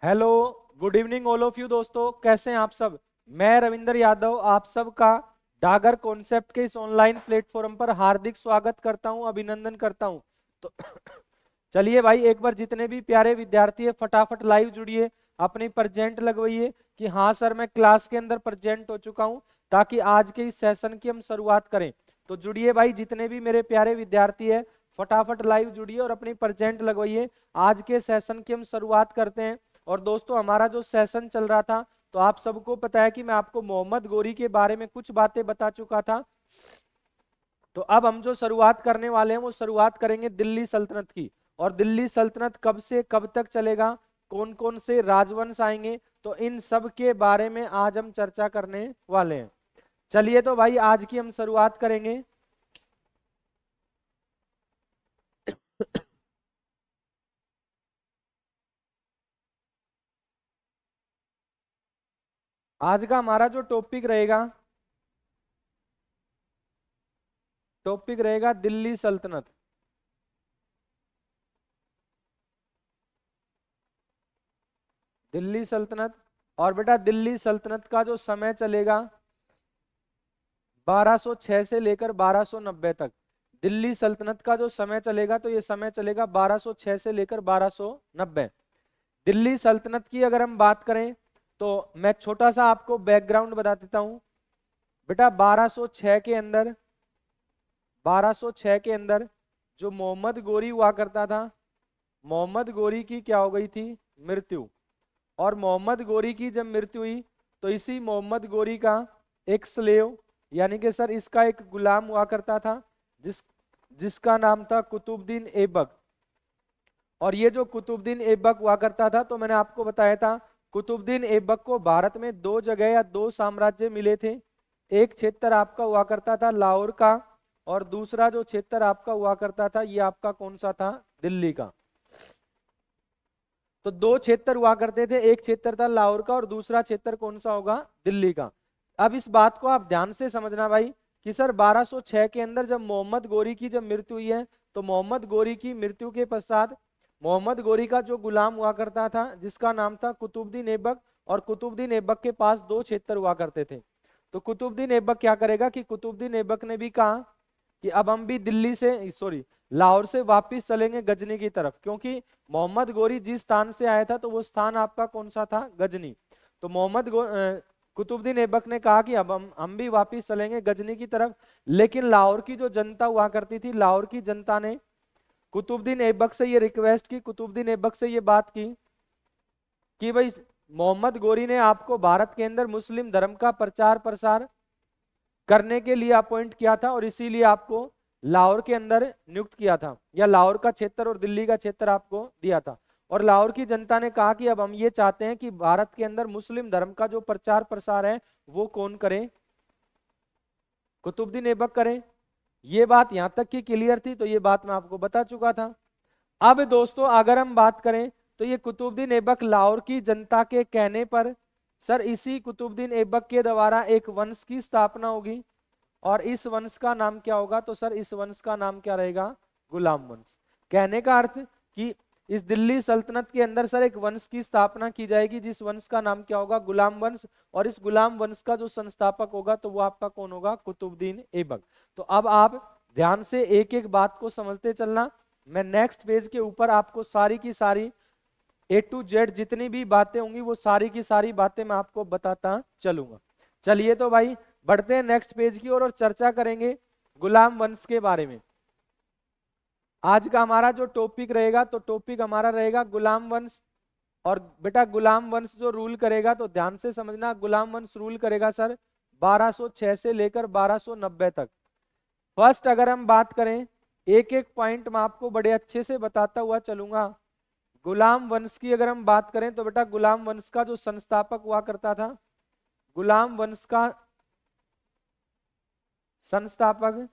Hello, good evening all of you दोस्तों, कैसे हैं आप सब। मैं रविंद्र यादव आप सब का डागर कॉन्सेप्ट के इस ऑनलाइन प्लेटफॉर्म पर हार्दिक स्वागत करता हूं, अभिनंदन करता हूं। तो चलिए भाई, एक बार जितने भी प्यारे विद्यार्थी है फटाफट लाइव जुड़िए, अपनी प्रेजेंट लगवाइए कि हाँ सर मैं क्लास के अंदर प्रेजेंट हो चुका हूं, ताकि आज के इस सेशन की हम शुरुआत करें। तो जुड़िए भाई, जितने भी मेरे प्यारे विद्यार्थी है फटाफट लाइव जुड़िए और अपनी प्रेजेंट लगवाइए। आज के सेशन की हम शुरुआत करते हैं। और दोस्तों, हमारा जो सेशन चल रहा था, तो आप सबको पता है कि मैं आपको मोहम्मद गोरी के बारे में कुछ बातें बता चुका था। तो अब हम जो शुरुआत करने वाले हैं वो शुरुआत करेंगे दिल्ली सल्तनत की। और दिल्ली सल्तनत कब से कब तक चलेगा, कौन कौन से राजवंश आएंगे, तो इन सब के बारे में आज हम चर्चा करने वाले हैं। चलिए तो भाई, आज की हम शुरुआत करेंगे। आज का हमारा जो टॉपिक रहेगा दिल्ली सल्तनत। दिल्ली सल्तनत। और बेटा, दिल्ली सल्तनत का जो समय चलेगा 1206 से लेकर 1290 तक। दिल्ली सल्तनत का जो समय चलेगा, तो ये समय चलेगा 1206 से लेकर 1290। दिल्ली सल्तनत की अगर हम बात करें, तो मैं छोटा सा आपको बैकग्राउंड बता देता हूं। बेटा, 1206 के अंदर जो मोहम्मद गोरी हुआ करता था, मोहम्मद गोरी की क्या हो गई थी, मृत्यु। और मोहम्मद गोरी की जब मृत्यु हुई, तो इसी मोहम्मद गोरी का एक स्लेव, यानी कि सर इसका एक गुलाम हुआ करता था, जिस जिसका नाम था कुतुबुद्दीन ऐबक। और ये जो कुतुबुद्दीन ऐबक हुआ करता था, तो मैंने आपको बताया था कुतुबुद्दीन ऐबक को भारत में दो जगह या दो साम्राज्य मिले थे। एक क्षेत्र आपका हुआ करता था लाहौर का, और दूसरा जो क्षेत्र आपका हुआ करता था ये आपका कौन सा था, दिल्ली का। तो दो क्षेत्र हुआ करते थे, एक क्षेत्र था लाहौर का और दूसरा क्षेत्र कौन सा होगा, दिल्ली का। अब इस बात को आप ध्यान से समझना भाई, कि सर 1206 के अंदर जब मोहम्मद गोरी की जब मृत्यु हुई है, तो मोहम्मद गोरी की मृत्यु के पश्चात मोहम्मद गोरी का जो गुलाम हुआ करता था जिसका नाम था कुतुबुद्दीन ऐबक, और कुतुबुद्दीन ऐबक के पास दो क्षेत्र हुआ करते थे। तो कुतुबुद्दीन ऐबक क्या करेगा कि कुतुबुद्दीन ऐबक ने भी कहा कि अब हम भी दिल्ली से लाहौर से वापस चलेंगे गजनी की तरफ, क्योंकि मोहम्मद गोरी जिस स्थान से आया था तो वो स्थान आपका कौन सा था, गजनी। तो कुतुबुद्दीन ऐबक ने कहा कि अब हम भी वापस चलेंगे गजनी की तरफ। लेकिन लाहौर की जो जनता हुआ करती थी, लाहौर की जनता ने कुतुबुद्दीन ऐबक से ये रिक्वेस्ट की, कुतुबुद्दीन ऐबक से ये बात की कि भाई, मोहम्मद गोरी ने आपको भारत के अंदर मुस्लिम धर्म का प्रचार प्रसार करने के लिए अपॉइंट किया था, और इसीलिए आपको लाहौर के अंदर नियुक्त किया था, या लाहौर का क्षेत्र और दिल्ली का क्षेत्र आपको दिया था। और लाहौर की जनता ने कहा कि अब हम ये चाहते हैं कि भारत के अंदर मुस्लिम धर्म का जो प्रचार प्रसार है वो कौन करे, कुतुबुद्दीन ऐबक करे। ये बात यहां तक की क्लियर थी, तो ये बात मैं आपको बता चुका था। अब दोस्तों, अगर हम बात करें, तो ये कुतुबुद्दीन ऐबक लाहौर की जनता के कहने पर, सर इसी कुतुबुद्दीन ऐबक के द्वारा एक वंश की स्थापना होगी। और इस वंश का नाम क्या होगा, तो सर इस वंश का नाम क्या रहेगा, गुलाम वंश। कहने का अर्थ कि इस दिल्ली सल्तनत के अंदर सर एक वंश की स्थापना की जाएगी, जिस वंश का नाम क्या होगा, गुलाम वंश। और इस गुलाम वंश का जो संस्थापक होगा, तो वो आपका कौन होगा, कुतुबुद्दीन ऐबक। तो अब आप ध्यान से एक एक बात को समझते चलना। मैं नेक्स्ट पेज के ऊपर आपको सारी की सारी A to Z जितनी भी बातें होंगी वो सारी की सारी बातें मैं आपको बताता चलूंगा। चलिए तो भाई, बढ़ते हैं नेक्स्ट पेज की ओर और चर्चा करेंगे गुलाम वंश के बारे में। आज का हमारा जो टॉपिक रहेगा, तो टॉपिक हमारा रहेगा गुलाम वंश। और बेटा, गुलाम वंश जो रूल करेगा, तो ध्यान से समझना, गुलाम वंश रूल करेगा सर 1206 से लेकर 1290 तक। फर्स्ट अगर हम बात करें, एक एक पॉइंट मैं आपको बड़े अच्छे से बताता हुआ चलूंगा। गुलाम वंश की अगर हम बात करें, तो बेटा गुलाम वंश का जो संस्थापक हुआ करता था, गुलाम वंश का संस्थापक,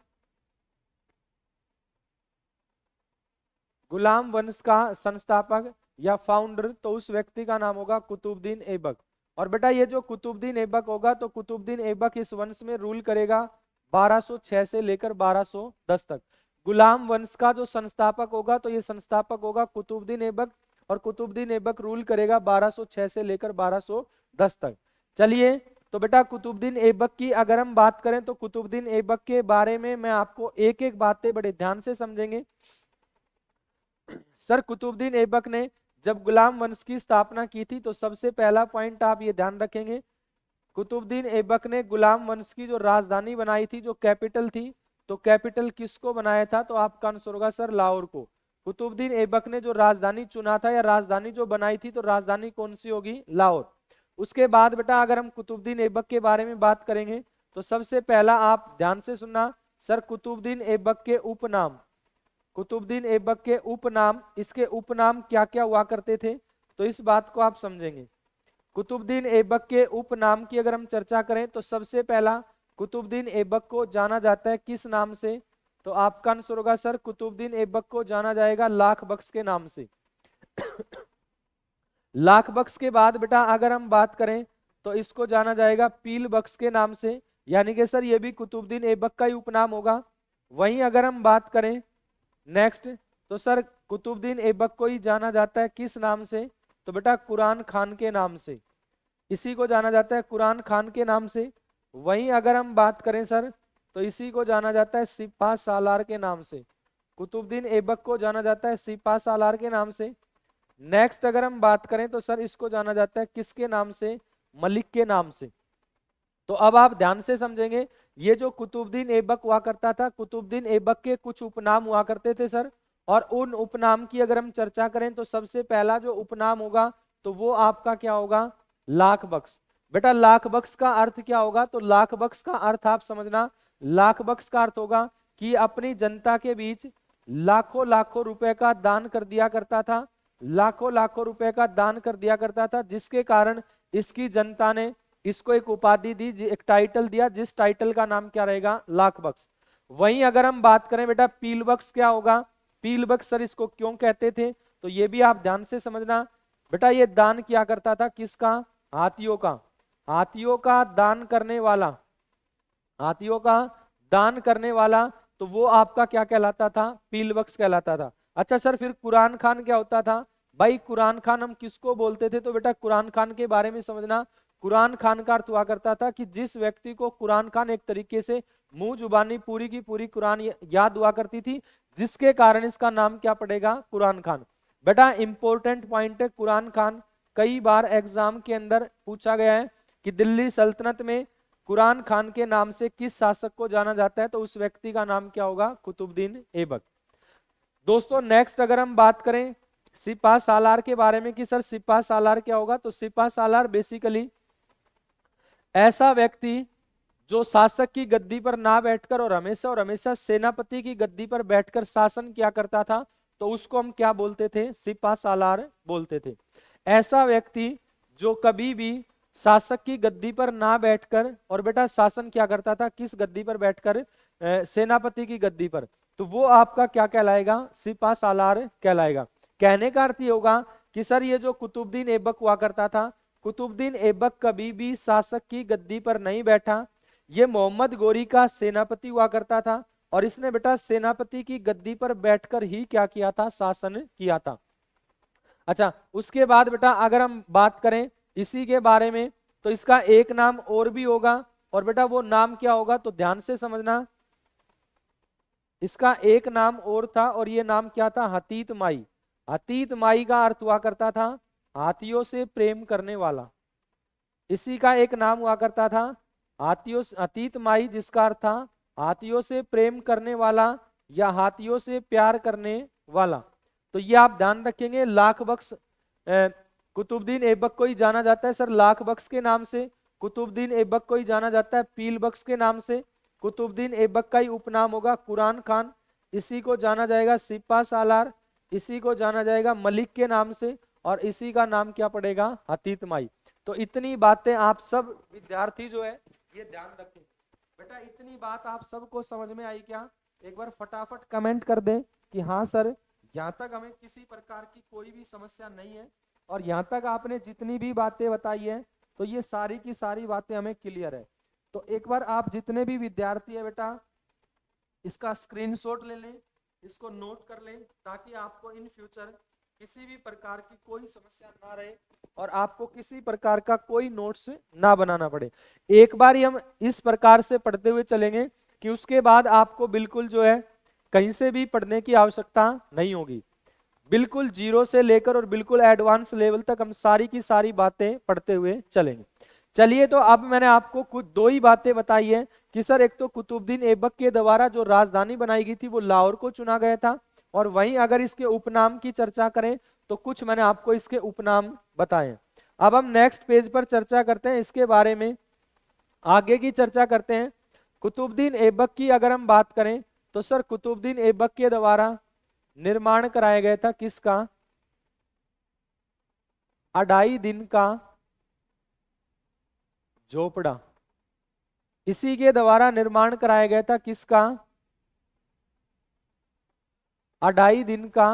गुलाम वंश का संस्थापक या फाउंडर, तो उस व्यक्ति का नाम होगा कुतुबुद्दीन ऐबक। और बेटा, ये जो कुतुबुद्दीन ऐबक होगा, तो कुतुबुद्दीन ऐबक इस वंश में रूल करेगा 1206 से लेकर 1210 तक। गुलाम वंश का जो संस्थापक होगा, तो ये संस्थापक होगा कुतुबुद्दीन ऐबक। और कुतुबुद्दीन ऐबक रूल करेगा 1206 से लेकर 1210 तक। चलिए, तो बेटा कुतुबुद्दीन ऐबक की अगर हम बात करें तो कुतुबुद्दीन ऐबक के बारे में मैं आपको एक एक बातें बड़े ध्यान से समझेंगे। सर कुतुबुद्दीन ऐबक ने जब गुलाम वंश की स्थापना की थी तो सबसे पहला पॉइंट आप ये ध्यान रखेंगे, कुतुबुद्दीन ऐबक ने गुलाम वंश की जो राजधानी बनाई थी, जो कैपिटल थी, तो कैपिटल किसको बनाया था? तो आपका आंसर होगा सर लाहौर को। कुतुबुद्दीन ऐबक ने जो राजधानी चुना था या राजधानी जो बनाई थी, तो राजधानी कौन सी होगी? लाहौर। उसके बाद बेटा अगर हम कुतुबुद्दीन ऐबक के बारे में बात करेंगे तो सबसे पहला आप ध्यान से सुनना सर, कुतुबुद्दीन ऐबक के उपनाम, कुतुबुद्दीन ऐबक के उपनाम, इसके उपनाम क्या क्या हुआ करते थे, तो इस बात को आप समझेंगे। कुतुबुद्दीन ऐबक के उपनाम की अगर हम चर्चा करें तो सबसे पहला कुतुबुद्दीन ऐबक को जाना जाता है किस नाम से? तो आपका आंसर होगा सर, कुतुबुद्दीन ऐबक को जाना जाएगा लाख बख्श के नाम से। लाख बख्श के बाद बेटा अगर हम बात करें तो इसको जाना जाएगा पील बख्श के नाम से, यानी कि सर ये भी कुतुबुद्दीन ऐबक का ही उपनाम होगा। वहीं अगर हम बात करें नेक्स्ट, तो सर कुतुबुद्दीन ऐबक को ही जाना जाता है किस नाम से? तो बेटा कुरान खान के नाम से, इसी को जाना जाता है कुरान खान के नाम से। वहीं अगर हम बात करें सर तो इसी को जाना जाता है सिपा सालार के नाम से, कुतुबुद्दीन ऐबक को जाना जाता है सिपा सालार के नाम से। नेक्स्ट अगर हम बात करें तो सर इसको जाना जाता है किसके नाम से? मलिक के नाम से। तो अब आप ध्यान से समझेंगे, ये जो कुतुबुद्दीन ऐबक हुआ करता था, कुतुबुद्दीन ऐबक के कुछ उपनाम हुआ करते थे सर, और उन उपनाम की अगर हम चर्चा करें तो सबसे पहला जो उपनाम होगा तो वो आपका क्या होगा? लाख बख्श। बेटा लाख बख्श का अर्थ क्या होगा? तो लाख बख्श का अर्थ आप समझना, लाख बख्श का अर्थ होगा कि अपनी जनता के बीच लाखों लाखों रुपए का दान कर दिया करता था, लाखों लाखों रुपए का दान कर दिया करता था, जिसके कारण इसकी जनता ने इसको एक उपाधि दी, एक टाइटल दिया, जिस टाइटल का नाम क्या रहेगा? लाख बख्श। वहीं अगर हम बात करें बेटा पील बख्श क्या होगा? पील बख्श सर इसको क्यों कहते थे? तो ये भी आप ध्यान से समझना। बेटा ये दान किया करता था किसका? हाथियों का। हाथियों का दान करने वाला, हाथियों का दान करने वाला, तो वो आपका क्या कहलाता था? पील बख्श कहलाता था। अच्छा सर फिर कुरान खान क्या होता था? भाई कुरान खान हम किसको बोलते थे? तो बेटा कुरान खान के बारे में समझना, कुरान खान का अर्थ हुआ करता था कि जिस व्यक्ति को कुरान खान एक तरीके से मुंह जुबानी पूरी की पूरी कुरान याद हुआ करती थी, जिसके कारण इसका नाम क्या पड़ेगा? कुरान खान। बेटा इंपॉर्टेंट पॉइंट है, कुरान खान कई बार एग्जाम के अंदर पूछा गया है कि दिल्ली सल्तनत में कुरान खान के नाम से किस शासक को जाना जाता है? तो उस व्यक्ति का नाम क्या होगा? कुतुबुद्दीन ऐबक। दोस्तों नेक्स्ट अगर हम बात करें सिपा सालार के बारे में कि सर सिपा सालार क्या होगा? तो सिपा सालार बेसिकली ऐसा व्यक्ति जो शासक की गद्दी पर ना बैठकर और हमेशा सेनापति की गद्दी पर बैठकर शासन किया करता था, तो उसको हम क्या बोलते थे? सिपा सालार बोलते थे। ऐसा व्यक्ति जो कभी भी शासक की गद्दी पर ना बैठकर और बेटा शासन क्या करता था? किस गद्दी पर बैठकर? सेनापति की गद्दी पर, तो वो आपका क्या कहलाएगा? सिपा सालार कहलाएगा। कहने का अर्थ ये होगा कि सर ये जो कुतुबुद्दीन ऐबक हुआ करता था, कुतुबुद्दीन ऐबक कभी भी शासक की गद्दी पर नहीं बैठा, ये मोहम्मद गोरी का सेनापति हुआ करता था, और इसने बेटा सेनापति की गद्दी पर बैठकर ही क्या किया था? शासन किया था। अच्छा उसके बाद बेटा अगर हम बात करें इसी के बारे में तो इसका एक नाम और भी होगा, और बेटा वो नाम क्या होगा? तो ध्यान से समझना, इसका एक नाम और था और ये नाम क्या था? हतीत माई। हतीत माई का अर्थ हुआ करता था हाथियों से प्रेम करने वाला, इसी का एक नाम हुआ करता था हाथियों हतीत माई, जिसका अर्थ था हाथियों से प्रेम करने वाला या हाथियों से प्यार करने वाला। तो ये आप ध्यान रखेंगे। लाख बख्श कुतुबुद्दीन ऐबक को ही जाना जाता है सर लाख बख्श के नाम से, कुतुबुद्दीन ऐबक को ही जाना जाता है पील बख्श के नाम से, कुतुबुद्दीन ऐबक का ही उपनाम होगा कुरान खान, इसी को जाना जाएगा सिपा सालार, इसी को जाना जाएगा मलिक के नाम से, और इसी का नाम क्या पड़ेगा? हतीत माई। तो इतनी बातें आप सब विद्यार्थी जो है ये ध्यान रखें। बेटा इतनी बात आप सबको समझ में आई क्या? एक बार फटाफट कमेंट कर दें कि हाँ सर, यहाँ तक हमें किसी प्रकार की कोई भी समस्या नहीं है, और यहाँ तक आपने जितनी भी बातें बताई है तो ये सारी की सारी बातें हमें क्लियर है। तो एक बार आप जितने भी विद्यार्थी है बेटा इसका स्क्रीनशॉट ले लें, इसको नोट कर लें, ताकि आपको इन फ्यूचर किसी भी प्रकार की कोई समस्या ना रहे और आपको किसी प्रकार का कोई नोट्स ना बनाना पड़े। एक बार ही हम इस प्रकार से पढ़ते हुए चलेंगे कि उसके बाद आपको बिल्कुल जो है कहीं से भी पढ़ने की आवश्यकता नहीं होगी। बिल्कुल जीरो से लेकर और बिल्कुल एडवांस लेवल तक हम सारी की सारी बातें पढ़ते हुए चलेंगे। चलिए, तो अब मैंने आपको कुछ दो ही बातें बताई है कि सर एक तो कुतुबुद्दीन ऐबक के द्वारा जो राजधानी बनाई गई थी वो लाहौर को चुना गया था, और वहीं अगर इसके उपनाम की चर्चा करें तो कुछ मैंने आपको इसके उपनाम बताए। अब हम नेक्स्ट पेज पर चर्चा करते हैं इसके बारे में, आगे की चर्चा करते हैं। कुतुबुद्दीन ऐबक की अगर हम बात करें तो सर कुतुबुद्दीन ऐबक के द्वारा निर्माण कराया गया था किसका? 2.5 दिन का झोपड़ा। इसी के द्वारा निर्माण कराया गया था किसका? 2.5 दिन का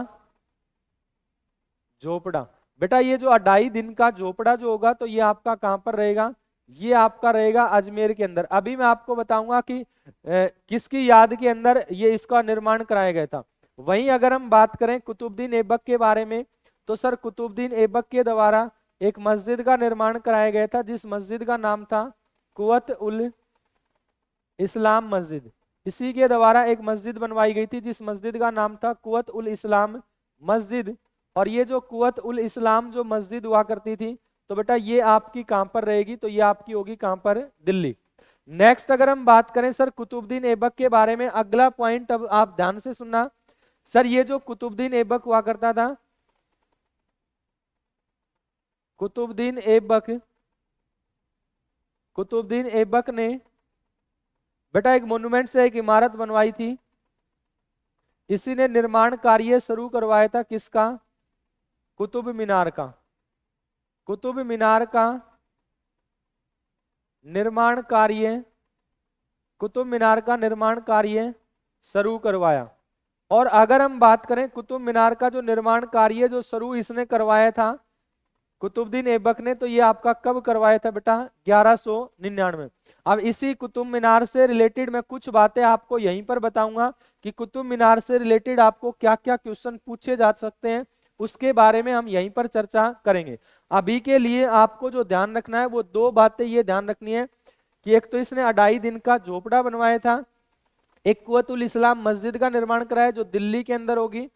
झोपड़ा। बेटा ये जो 2.5 दिन का झोपड़ा जो होगा तो ये आपका कहां पर रहेगा? ये आपका रहेगा अजमेर के अंदर। अभी मैं आपको बताऊंगा कि किसकी याद के अंदर ये इसका निर्माण कराया गया था। वहीं अगर हम बात करें कुतुबुद्दीन ऐबक के बारे में तो सर कुतुबुद्दीन ऐबक के द्वारा एक मस्जिद का निर्माण कराया गया था जिस मस्जिद का नाम था कुवत उल इस्लाम मस्जिद। इसी के द्वारा एक मस्जिद बनवाई गई थी जिस मस्जिद का नाम था कुवत उल इस्लाम मस्जिद। और ये जो कुवत उल इस्लाम जो मस्जिद हुआ करती थी तो बेटा ये आपकी कहां पर रहेगी? तो ये आपकी होगी कहां पर? दिल्ली। नेक्स्ट अगर हम बात करें सर कुतुबुद्दीन ऐबक के बारे में, अगला पॉइंट अब आप ध्यान से सुनना। सर ये जो कुतुबुद्दीन ऐबक हुआ करता था, कुतुबुद्दीन ऐबक, कुतुबुद्दीन ऐबक ने बेटा एक मोन्यूमेंट से एक इमारत बनवाई थी। इसी ने निर्माण कार्य शुरू करवाया था किसका? कुतुब मीनार का। कुतुब मीनार का निर्माण कार्य, कुतुब मीनार का निर्माण कार्य शुरू करवाया। और अगर हम बात करें कुतुब मीनार का जो निर्माण कार्य जो शुरू इसने करवाया था कुतुबुद्दीन ऐबक ने, तो ये आपका कब करवाया था बेटा? 1199। अब इसी कुतुब मीनार से रिलेटेड मैं कुछ बातें आपको यहीं पर बताऊंगा कि कुतुब मीनार से रिलेटेड आपको क्या क्या क्वेश्चन पूछे जा सकते हैं, उसके बारे में हम यहीं पर चर्चा करेंगे। अभी के लिए आपको जो ध्यान रखना है वो दो बातें ये ध्यान रखनी है कि एक तो इसने 2.5 दिन का झोपड़ा बनवाया था, एक कुवतुल इस्लाम मस्जिद का निर्माण कराया जो दिल्ली के अंदर होगी।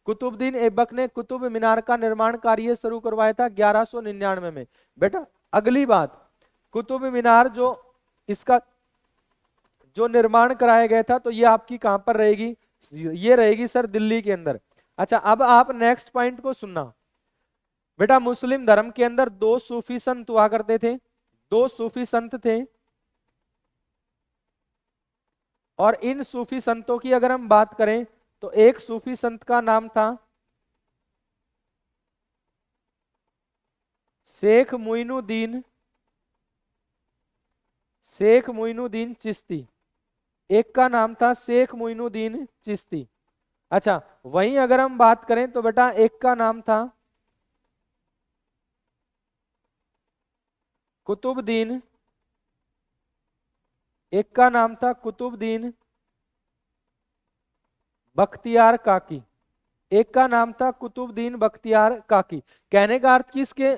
कुतुबुद्दीन ऐबक ने कुतुब मीनार का निर्माण कार्य शुरू करवाया था 1199 में। बेटा अगली बात, कुतुब मीनार जो इसका जो निर्माण कराया गया था तो ये आपकी कहां पर रहेगी? ये रहेगी सर दिल्ली के अंदर। अच्छा, अब आप नेक्स्ट पॉइंट को सुनना। बेटा मुस्लिम धर्म के अंदर दो सूफी संत हुआ करते थे, दो सूफी संत थे, और इन सूफी संतों की अगर हम बात करें तो एक सूफी संत का नाम था शेख मोइनुद्दीन, शेख मोइनुद्दीन चिश्ती। एक का नाम था शेख मोइनुद्दीन चिश्ती। अच्छा, वहीं अगर हम बात करें तो बेटा एक का नाम था कुतुबुद्दीन, एक का नाम था कुतुबुद्दीन बख्तियार काकी, एक का नाम था कुतुबुद्दीन बख्तियार काकी। कहने का अर्थ कि इसके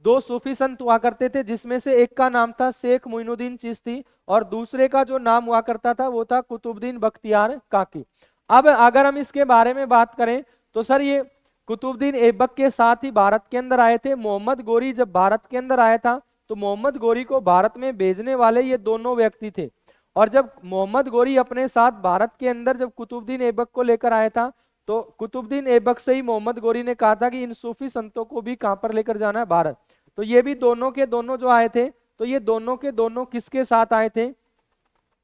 दो सूफी संत हुआ करते थे जिसमें से एक का नाम था शेख मोइनुद्दीन चिश्ती और दूसरे का जो नाम हुआ करता था वो था कुतुबुद्दीन बख्तियार काकी। अब अगर हम इसके बारे में बात करें तो सर ये कुतुबुद्दीन ऐबक के साथ ही भारत के अंदर आए थे। मोहम्मद गोरी जब भारत के अंदर आया था तो मोहम्मद गोरी को भारत में भेजने वाले ये दोनों व्यक्ति थे। और जब मोहम्मद गोरी अपने साथ भारत के अंदर जब कुतुबुद्दीन ऐबक को लेकर आया था तो कुतुबुद्दीन ऐबक से ही मोहम्मद गोरी ने कहा था कि इन सूफी संतों को भी कहां पर लेकर जाना है? भारत। तो ये भी दोनों के दोनों जो आए थे तो ये दोनों के दोनों किसके साथ आए थे?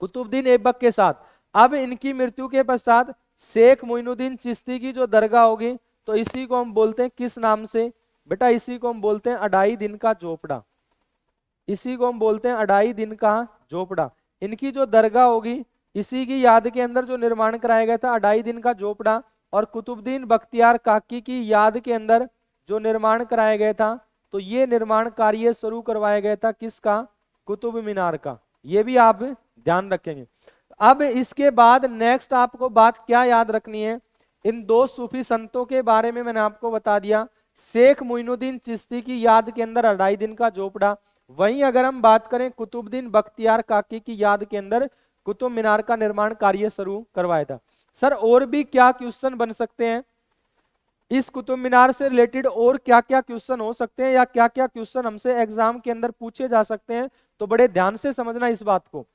कुतुबुद्दीन ऐबक के साथ। अब इनकी मृत्यु के पश्चात शेख मोइनुद्दीन चिश्ती की जो दरगाह होगी तो इसी को हम बोलते हैं किस नाम से? बेटा इसी को हम बोलते हैं 2.5 दिन का झोपड़ा। इसी को हम बोलते हैं 2.5 दिन का झोपड़ा। इनकी जो दरगाह होगी इसी की याद के अंदर जो निर्माण कराया गया था 2.5 दिन का झोपड़ा, और कुतुबुद्दीन बख्तियार काकी की याद के अंदर जो निर्माण कराया गया था तो ये निर्माण कार्य शुरू करवाया गया था किसका? कुतुब मीनार का। ये भी आप ध्यान रखेंगे। अब इसके बाद नेक्स्ट आपको बात क्या याद रखनी है इन दो सूफी संतों के बारे में मैंने आपको बता दिया। शेख मोइनुद्दीन चिश्ती की याद के अंदर 2.5 दिन का झोपड़ा। वहीं अगर हम बात करें कुतुबुद्दीन बख्तियार काकी की याद के अंदर कुतुब मीनार का निर्माण कार्य शुरू करवाया था। सर और भी क्या क्वेश्चन बन सकते हैं इस कुतुब मीनार से रिलेटेड, और क्या क्या क्वेश्चन हो सकते हैं या क्या क्या क्वेश्चन हमसे एग्जाम के अंदर पूछे जा सकते हैं, तो बड़े ध्यान से समझना इस बात को।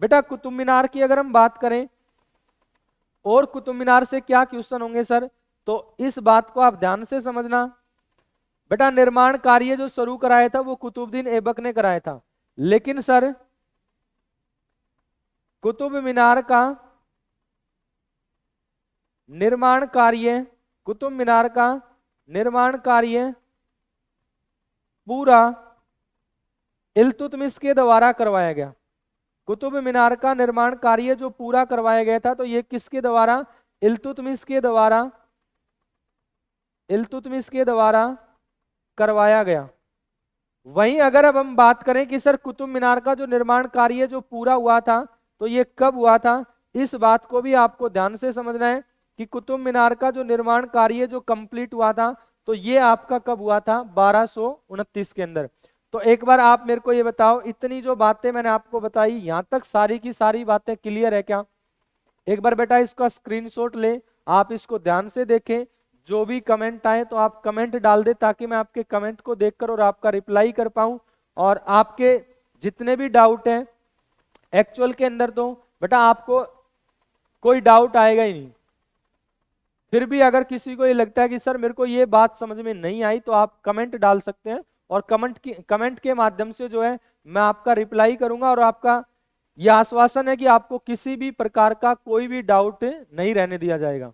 बेटा कुतुब मीनार की अगर हम बात करें और कुतुब मीनार से क्या क्वेश्चन होंगे सर, तो इस बात को आप ध्यान से समझना। बेटा निर्माण कार्य जो शुरू कराया था वो कुतुबुद्दीन ऐबक ने कराया था, लेकिन सर कुतुब मीनार का निर्माण कार्य, कुतुब मीनार का निर्माण कार्य पूरा इल्तुतमिश के द्वारा करवाया गया। कुतुब मीनार का निर्माण कार्य जो पूरा करवाया गया था तो ये किसके द्वारा, इल्तुतमिश के द्वारा, इल्तुतमिश के द्वारा करवाया गया। वहीं अगर अब हम बात करें कि सर कुतुब मीनार का जो निर्माण कार्य जो पूरा हुआ था तो ये कब हुआ था, इस बात को भी आपको ध्यान से समझना है कि कुतुब मीनार का जो निर्माण कार्य जो कंप्लीट हुआ था तो ये आपका कब हुआ था, 1229 के अंदर। तो एक बार आप मेरे को ये बताओ, इतनी जो बातें मैंने आपको बताई यहां तक सारी की सारी बातें क्लियर है क्या? एक बार बेटा इसका स्क्रीनशॉट ले, आप इसको ध्यान से देखें, जो भी कमेंट आए तो आप कमेंट डाल दे ताकि मैं आपके कमेंट को देखकर और आपका रिप्लाई कर पाऊं। और आपके जितने भी डाउट हैं एक्चुअल के अंदर तो बेटा आपको कोई डाउट आएगा ही नहीं। फिर भी अगर किसी को ये लगता है कि सर मेरे को ये बात समझ में नहीं आई तो आप कमेंट डाल सकते हैं और कमेंट के माध्यम से जो है मैं आपका रिप्लाई करूंगा और आपका यह आश्वासन है कि आपको किसी भी प्रकार का कोई भी डाउट नहीं रहने दिया जाएगा।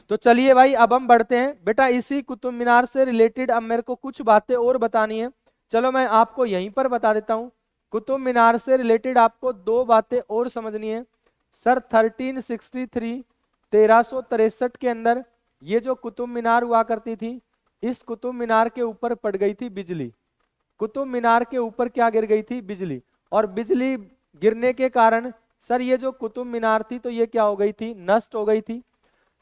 तो चलिए भाई अब हम बढ़ते हैं। बेटा इसी कुतुब मीनार से रिलेटेड अब मेरे को कुछ बातें और बतानी है, चलो मैं आपको यहीं पर बता देता हूं। कुतुब मीनार से रिलेटेड आपको दो बातें और समझनी है। सर 1363 1363 के अंदर ये जो कुतुब मीनार हुआ करती थी, इस कुतुब मीनार के ऊपर पड़ गई थी बिजली। कुतुब मीनार के ऊपर क्या गिर गई थी, बिजली। और बिजली गिरने के कारण सर ये जो कुतुब मीनार थी तो ये क्या हो गई थी, नष्ट हो गई थी।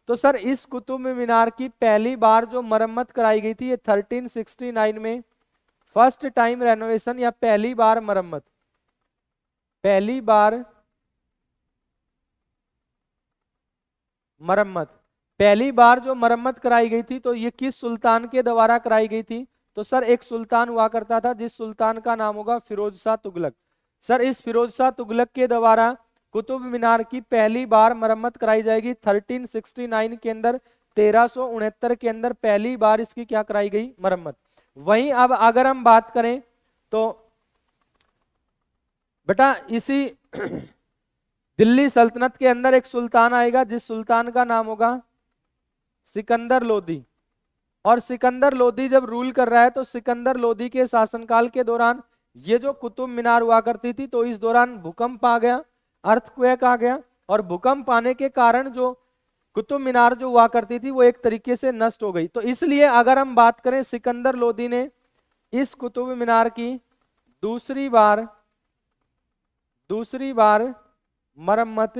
तो सर इस कुतुब मीनार की पहली बार जो मरम्मत कराई गई थी ये 1369 में, फर्स्ट टाइम रेनोवेशन या पहली बार मरम्मत, पहली बार मरम्मत, पहली बार जो मरम्मत कराई गई थी तो ये किस सुल्तान के द्वारा कराई गई थी, तो सर एक सुल्तान हुआ करता था जिस सुल्तान का नाम होगा फिरोज शाह तुगलक। सर इस फिरोज शाह तुगलक के द्वारा कुतुब मीनार की पहली बार मरम्मत कराई जाएगी 1369 के अंदर, 1369 के अंदर पहली बार इसकी क्या कराई गई, मरम्मत। वहीं अब अगर हम बात करें तो बेटा इसी दिल्ली सल्तनत के अंदर एक सुल्तान आएगा जिस सुल्तान का नाम होगा सिकंदर लोदी। और सिकंदर लोदी जब रूल कर रहा है तो सिकंदर लोदी के शासनकाल के दौरान ये जो कुतुब मीनार हुआ करती थी तो इस दौरान भूकंप आ गया, अर्थक्वेक आ गया, और भूकंप आने के कारण जो कुतुब मीनार जो हुआ करती थी वो एक तरीके से नष्ट हो गई। तो इसलिए अगर हम बात करें सिकंदर लोदी ने इस कुतुब मीनार की दूसरी बार मरम्मत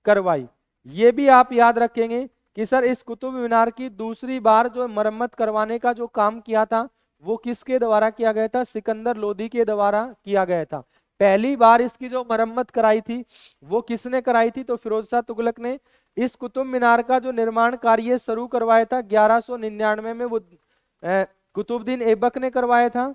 करवाई। ये भी आप याद रखेंगे कि सर इस कुतुब मीनार की दूसरी बार जो मरम्मत करवाने का जो काम किया था वो किसके द्वारा किया गया था, सिकंदर लोदी के द्वारा किया गया था। पहली बार इसकी जो मरम्मत कराई थी वो किसने कराई थी, तो फिरोज शाह तुगलक ने। इस कुतुब मीनार का जो निर्माण कार्य शुरू करवाया था 1199 में वो कुतुबुद्दीन ऐबक ने करवाया था।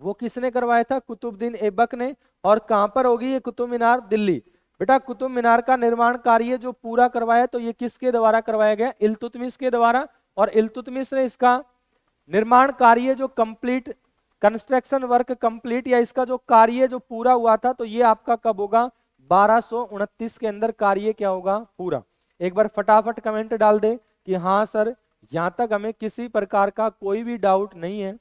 वो किसने करवाया था, कुतुबुद्दीन ऐबक ने। और कहां पर होगी ये कुतुब मीनार, दिल्ली। बेटा कुतुब मीनार का निर्माण कार्य जो पूरा करवाया तो ये किसके द्वारा करवाया गया, इल्तुतमिश के द्वारा। और इल्तुतमिश ने इसका निर्माण कार्य जो कंप्लीट, कंस्ट्रक्शन वर्क कंप्लीट या इसका जो कार्य जो पूरा हुआ था तो ये आपका कब होगा, 1229 के अंदर कार्य क्या होगा, पूरा। एक बार फटाफट कमेंट डाल दे कि हाँ सर यहां तक हमें किसी प्रकार का कोई भी डाउट नहीं है,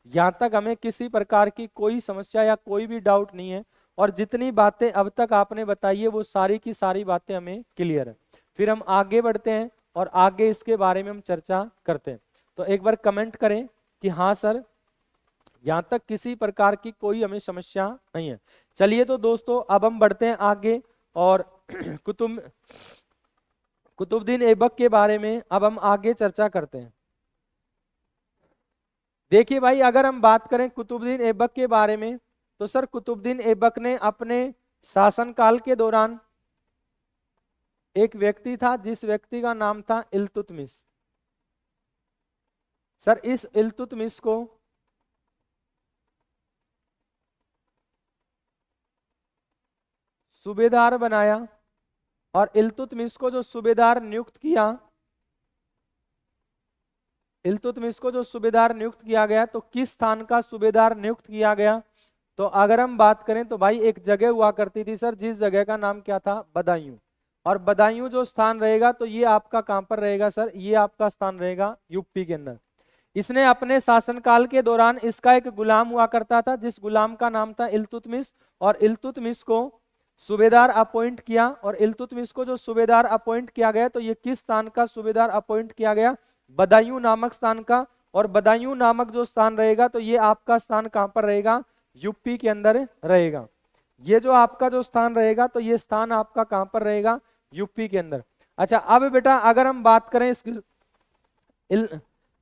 यहां तक हमें किसी प्रकार की कोई समस्या या कोई भी डाउट नहीं है। और जितनी बातें अब तक आपने बताई है वो सारी की सारी बातें हमें क्लियर है। फिर हम आगे बढ़ते हैं और आगे इसके बारे में हम चर्चा करते हैं। तो एक बार कमेंट करें कि हाँ सर यहां तक किसी प्रकार की कोई हमें समस्या नहीं है। चलिए तो दोस्तों अब हम बढ़ते हैं आगे और कुतुबुद्दीन ऐबक के बारे में अब हम आगे चर्चा करते हैं। देखिए भाई, अगर हम बात करें कुतुबुद्दीन ऐबक के बारे में, तो सर कुतुबुद्दीन ऐबक ने अपने शासनकाल के दौरान एक व्यक्ति था जिस व्यक्ति का नाम था इल्तुतमिश। सर इस इल्तुतमिश को सूबेदार बनाया, और इल्तुतमिश को जो सूबेदार नियुक्त किया, इल्तुतमिश को जो सूबेदार नियुक्त किया गया, तो किस स्थान का सूबेदार नियुक्त किया गया? तो अगर हम बात करें तो भाई एक जगह हुआ करती थी सर, जिस जगह का नाम क्या था? बदायूं। और बदायूं जो स्थान रहेगा, तो ये आपका कहां पर रहेगा सर? ये आपका स्थान रहेगा यूपी के अंदर। इसने अपने शासनकाल के दौरान इसका एक गुलाम हुआ करता था, जिस गुलाम का नाम था इल्तुतमिश, और इल्तुतमिश को सूबेदार अपॉइंट किया। और इल्तुतमिश को जो सूबेदार अपॉइंट किया गया, तो ये किस स्थान का सूबेदार अपॉइंट किया गया? बदायूं नामक स्थान का। और बदायूं नामक जो स्थान रहेगा, तो ये आपका स्थान कहां पर रहेगा? यूपी के अंदर रहेगा। ये जो आपका जो स्थान रहेगा, तो ये स्थान आपका कहां पर रहेगा? यूपी के अंदर। अच्छा, अब बेटा अगर हम बात करें इस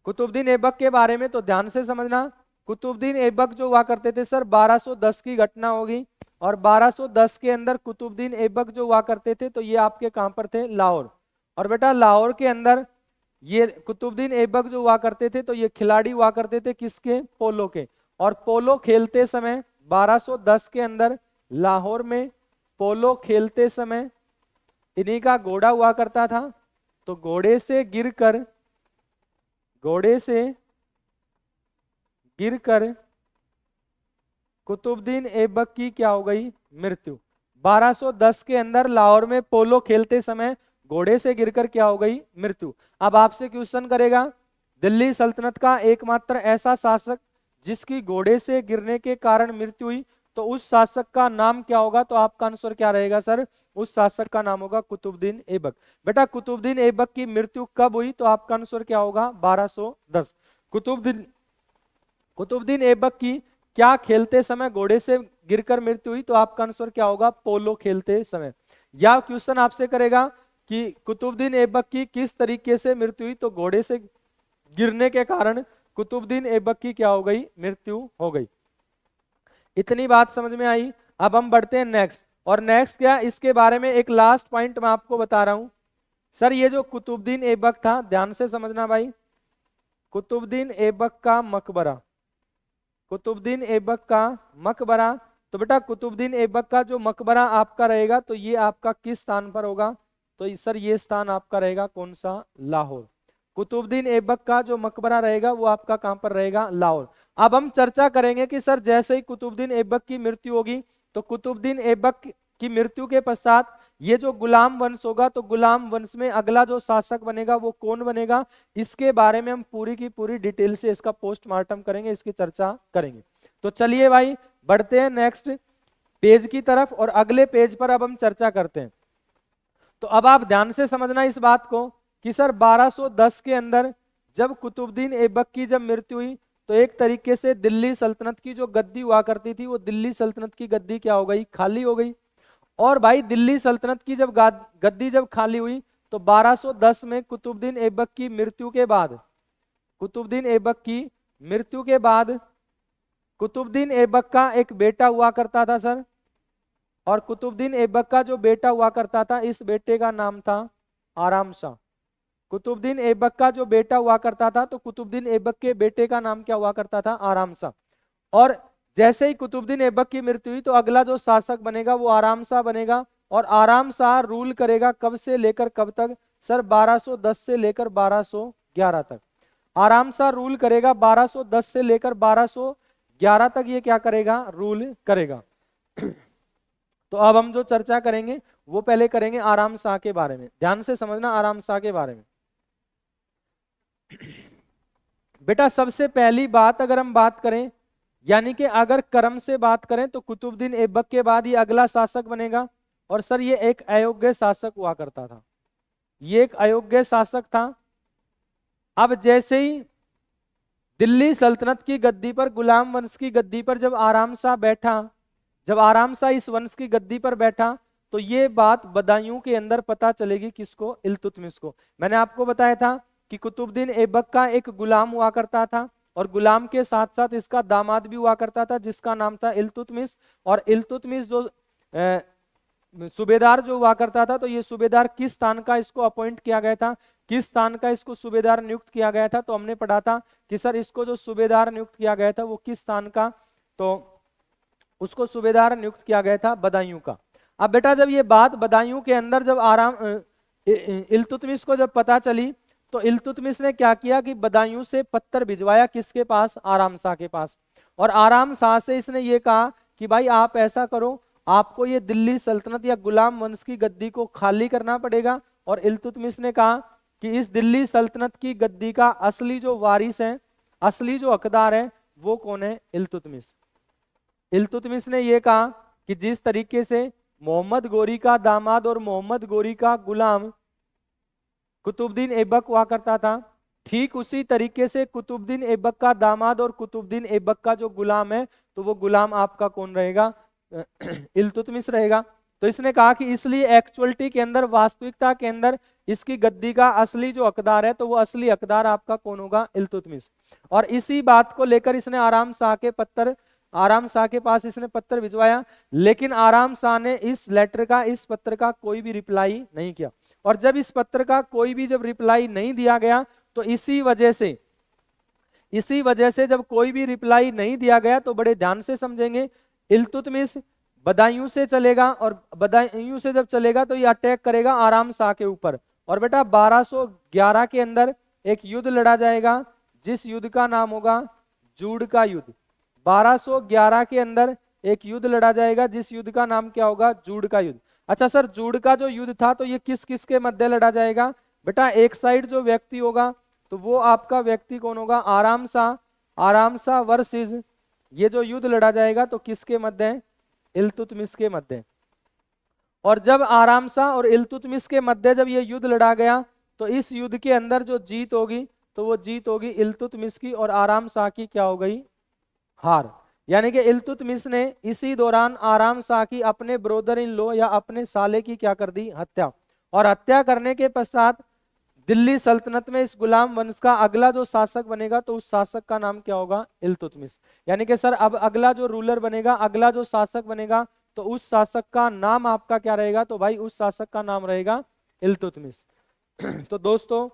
कुतुबुद्दीन ऐबक के बारे में, तो ध्यान से समझना। कुतुबुद्दीन ऐबक जो हुआ करते थे सर, 1210 की घटना होगी, और 1210 के अंदर कुतुबुद्दीन ऐबक जो हुआ करते थे, तो ये आपके कहां पर थे? लाहौर। और बेटा लाहौर के अंदर ये कुतुबुद्दीन ऐबक जो हुआ करते थे, तो ये खिलाड़ी हुआ करते थे किसके? पोलो के। और पोलो खेलते समय 1210 के अंदर लाहौर में पोलो खेलते समय इन्हीं का घोड़ा हुआ करता था। तो घोड़े से गिरकर कुतुबुद्दीन ऐबक की क्या हो गई? मृत्यु। 1210 के अंदर लाहौर में पोलो खेलते समय घोड़े से गिरकर क्या हो गई? मृत्यु। अब आपसे क्वेश्चन करेगा, दिल्ली सल्तनत का एकमात्र ऐसा शासक जिसकी घोड़े से गिरने के कारण मृत्यु हुई, तो उस शासक का नाम क्या होगा? तो आपका आंसर क्या रहेगा सर? उस शासक का नाम होगा कुतुबुद्दीन ऐबक। बेटा कुतुबुद्दीन ऐबक की मृत्यु कब हुई? तो आपका आंसर क्या होगा? 1210। कुतुबुद्दीन ऐबक की क्या खेलते समय घोड़े से गिरकर मृत्यु हुई? तो आपका आंसर क्या होगा? पोलो खेलते समय। या क्वेश्चन आपसे करेगा कि कुतुबुद्दीन ऐबक की किस तरीके से मृत्यु हुई? तो घोड़े से गिरने के कारण कुतुबुद्दीन ऐबक की क्या हो गई? मृत्यु हो गई। इतनी बात समझ में आई। अब हम बढ़ते हैं नेक्स्ट। और नेक्स्ट क्या? इसके बारे में एक लास्ट पॉइंट मैं आपको बता रहा हूं। सर ये जो कुतुबुद्दीन ऐबक था, ध्यान से समझना भाई, कुतुबुद्दीन ऐबक का मकबरा, कुतुबुद्दीन ऐबक का मकबरा। तो बेटा कुतुबुद्दीन ऐबक का जो मकबरा आपका रहेगा, तो ये आपका किस स्थान पर होगा? तो सर ये स्थान आपका रहेगा कौन सा? लाहौर। कुतुबुद्दीन ऐबक का जो मकबरा रहेगा वो आपका कहां पर रहेगा? लाहौर। अब हम चर्चा करेंगे कि सर जैसे ही कुतुबुद्दीन ऐबक की मृत्यु होगी, तो कुतुबुद्दीन ऐबक की मृत्यु के पश्चात ये जो गुलाम वंश होगा, तो गुलाम वंश में अगला जो शासक बनेगा वो कौन बनेगा? इसके बारे में हम पूरी की पूरी डिटेल से इसका पोस्टमार्टम करेंगे, इसकी चर्चा करेंगे। तो चलिए भाई बढ़ते हैं नेक्स्ट पेज की तरफ, और अगले पेज पर अब हम चर्चा करते हैं। तो अब आप ध्यान से समझना इस बात को कि सर 1210 के अंदर जब कुतुबुद्दीन ऐबक की जब मृत्यु हुई, तो एक तरीके से दिल्ली सल्तनत की जो गद्दी हुआ करती थी, वो दिल्ली सल्तनत की गद्दी क्या हो गई? खाली हो गई। और भाई दिल्ली सल्तनत की जब गद्दी जब खाली हुई, तो 1210 में कुतुबुद्दीन ऐबक की मृत्यु के बाद, कुतुबुद्दीन ऐबक की मृत्यु के बाद कुतुबुद्दीन ऐबक का एक बेटा हुआ करता था सर। और कुतुबुद्दीन ऐबक का जो बेटा हुआ करता था, इस बेटे का नाम था आराम शाह। कुतुबुद्दीन ऐबक का जो बेटा हुआ करता था, तो कुतुबुद्दीन ऐबक के बेटे का नाम क्या हुआ करता था? आराम शाह। और जैसे ही कुतुबुद्दीन ऐबक की मृत्यु हुई, तो अगला जो शासक बनेगा वो आराम शाह बनेगा। और आराम शाह रूल करेगा कब से लेकर कब तक? सर 1210 से लेकर 1211 तक। आराम शाह रूल करेगा 1210 से लेकर 1211 तक। ये क्या करेगा? रूल करेगा। तो अब हम जो चर्चा करेंगे वो पहले करेंगे आराम शाह के बारे में। ध्यान से समझना आराम शाह के बारे में। बेटा सबसे पहली बात अगर हम बात करें, यानी कि अगर क्रम से बात करें, तो कुतुबुद्दीन ऐबक के बाद ये अगला शासक बनेगा। और सर ये एक अयोग्य शासक हुआ करता था, ये एक अयोग्य शासक था। अब जैसे ही दिल्ली सल्तनत की गद्दी पर, गुलाम वंश की गद्दी पर जब आराम शाह बैठा, जब आराम शाह इस वंश की गद्दी पर बैठा, तो ये बात बदायूं के अंदर पता चलेगी किसको, इल्तुतमिश को। मैंने आपको बताया था कि कुतुबुद्दीन ऐबक का एक गुलाम हुआ करता था और गुलाम के साथ साथ इसका दामाद भी हुआ करता था जिसका नाम था इल्तुतमिश। और इल्तुतमिश जो सूबेदार जो हुआ करता था, तो ये सूबेदार किस स्थान का इसको अपॉइंट किया गया था, किस स्थान का इसको सूबेदार नियुक्त किया गया था, तो हमने पढ़ा था कि सर इसको जो सूबेदार नियुक्त किया गया था वो किस स्थान का, तो उसको सूबेदार नियुक्त किया गया था बदायूं का। अब बेटा जब ये बात बदायूं के अंदर जब इल्तुतमिश को जब पता चली, तो इल्तुतमिश ने क्या किया कि बदायूं से पत्थर भिजवाया किसके पास, आराम शाह के पास। और आराम शाह से इसने ये कहा कि भाई आप ऐसा करो, आपको ये दिल्ली सल्तनत या गुलाम वंश की गद्दी को खाली करना पड़ेगा। और इल्तुतमिश ने कहा कि इस दिल्ली सल्तनत की गद्दी का असली जो वारिस है, असली जो हकदार है वो कौन है, इल्तुतमिश। इल्तुतमिश ने यह कहा कि जिस तरीके से मोहम्मद गोरी का दामाद और मोहम्मद गोरी का गुलाम कुतुबुद्दीन ऐबक हुआ करता था, ठीक उसी तरीके से कुतुबुद्दीन ऐबक का दामाद और कुतुबुद्दीन ऐबक का जो गुलाम है, तो वो गुलाम आपका कौन रहेगा, इल्तुतमिश रहेगा। तो इसने कहा कि इसलिए एक्चुअलिटी के अंदर, वास्तविकता के अंदर इसकी गद्दी का असली जो हकदार है, तो वो असली हकदार आपका कौन होगा, इल्तुतमिश। और इसी बात को लेकर इसने आराम शाह के पास इसने पत्र भिजवाया, लेकिन आराम शाह ने इस लेटर का, इस पत्र का कोई भी रिप्लाई नहीं किया। और जब इस पत्र का कोई भी जब रिप्लाई नहीं दिया गया, तो इसी वजह से जब कोई भी रिप्लाई नहीं दिया गया, तो बड़े ध्यान से समझेंगे, इल्तुतमिश बदायूं से चलेगा और बदायूं से जब चलेगा तो ये अटैक करेगा आराम शाह के ऊपर। और बेटा 1211 के अंदर एक युद्ध लड़ा जाएगा जिस युद्ध का नाम होगा जूड़ का युद्ध। 1211 के अंदर एक युद्ध लड़ा जाएगा जिस युद्ध का नाम क्या होगा, जूड़ का युद्ध। अच्छा सर, जूड़ का जो युद्ध था तो ये किस किस के मध्य लड़ा जाएगा, बेटा एक साइड जो व्यक्ति होगा तो वो आपका व्यक्ति कौन होगा, आराम शाह वर्सेस, ये जो युद्ध लड़ा जाएगा तो किसके मध्य है, इल्तुतमिश के मध्य। और जब आराम शाह और इल्तुतमिश के मध्य जब ये युद्ध लड़ा गया, तो इस युद्ध के अंदर जो जीत होगी, तो वो जीत होगी इल्तुतमिश की, और आराम शाह की क्या हो गई, हार। यानी कि इल्तुतमिश ने इसी दौरान आराम शाह की अपने ब्रोदर इन लॉ या अपने साले की क्या कर दी, हत्या। और हत्या करने के पश्चात दिल्ली सल्तनत में इस गुलाम वंश का अगला जो शासक बनेगा, तो उस शासक का नाम क्या होगा, इल्तुतमिश। यानी कि सर अब अगला जो रूलर बनेगा, अगला जो शासक बनेगा, तो उस शासक का नाम आपका क्या रहेगा, तो भाई उस शासक का नाम रहेगा इल्तुतमिश। तो दोस्तों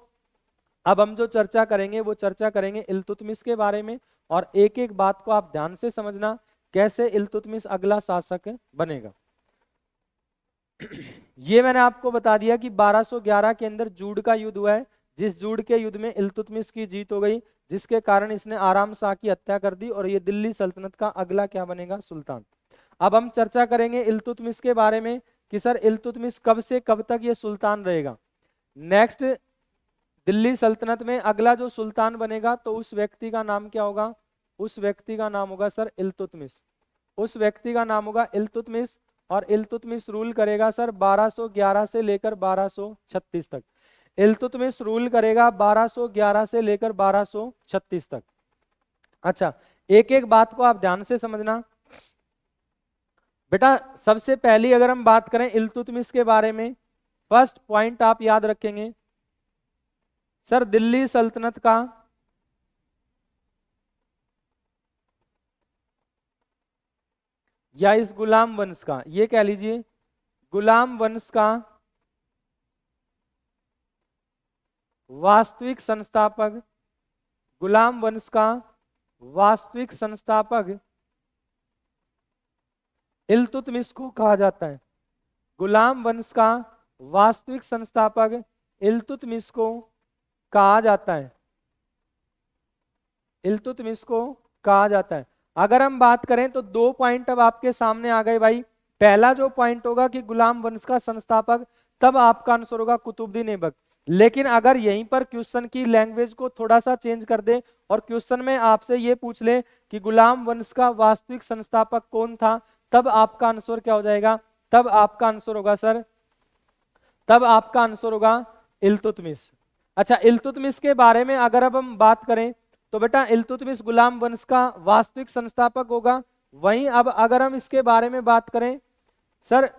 अब हम जो चर्चा करेंगे वो चर्चा करेंगे इल्तुतमिश के बारे में, और एक एक बात को आप ध्यान से समझना कैसे इल्तुतमिश अगला शासक बनेगा। ये मैंने आपको बता दिया कि 1211 के अंदर जूड़ का युद्ध हुआ है, जिस जूड़ के युद्ध में इल्तुतमिश की जीत हो गई, जिसके कारण इसने आराम शाह की हत्या कर दी और ये दिल्ली सल्तनत का अगला क्या बनेगा, सुल्तान। अब हम चर्चा करेंगे इल्तुतमिश के बारे में कि सर इल्तुतमिश कब से कब तक ये सुल्तान रहेगा। नेक्स्ट दिल्ली सल्तनत में अगला जो सुल्तान बनेगा, तो उस व्यक्ति का नाम क्या होगा, उस व्यक्ति का नाम होगा सर इल्तुतमिश, उस व्यक्ति का नाम होगा इल्तुतमिश। और इल्तुतमिश रूल करेगा सर 1211 से लेकर 1236 तक। इल्तुतमिश रूल करेगा 1211 से लेकर 1236 तक। अच्छा, एक एक बात को आप ध्यान से समझना बेटा। सबसे पहली अगर हम बात करें इल्तुतमिश के बारे में, फर्स्ट पॉइंट आप याद रखेंगे सर, दिल्ली सल्तनत का या इस गुलाम वंश का, ये कह लीजिए गुलाम वंश का वास्तविक संस्थापक, गुलाम वंश का वास्तविक संस्थापक इल्तुतमिश को कहा जाता है। गुलाम वंश का वास्तविक संस्थापक इल्तुतमिश को कहा जाता है, इल्तुतमिश को कहा जाता है। अगर हम बात करें तो दो पॉइंट अब आपके सामने आ गए भाई। पहला जो पॉइंट होगा कि गुलाम वंश का संस्थापक, तब आपका आंसर होगा कुतुबुद्दीन ऐबक। लेकिन अगर यहीं पर क्वेश्चन की लैंग्वेज को थोड़ा सा चेंज कर दे और क्वेश्चन में आपसे ये पूछ ले कि गुलाम वंश का वास्तविक संस्थापक कौन था, तब आपका आंसर क्या हो जाएगा, तब आपका आंसर होगा सर, तब आपका आंसर होगा इल्तुतमिश। अच्छा, इल्तुतमिश के बारे में अगर अब हम बात करें तो बेटा इल्तुतमिश गुलाम वंश का वास्तविक संस्थापक होगा। वहीं अब अगर हम इसके बारे में बात करें सर,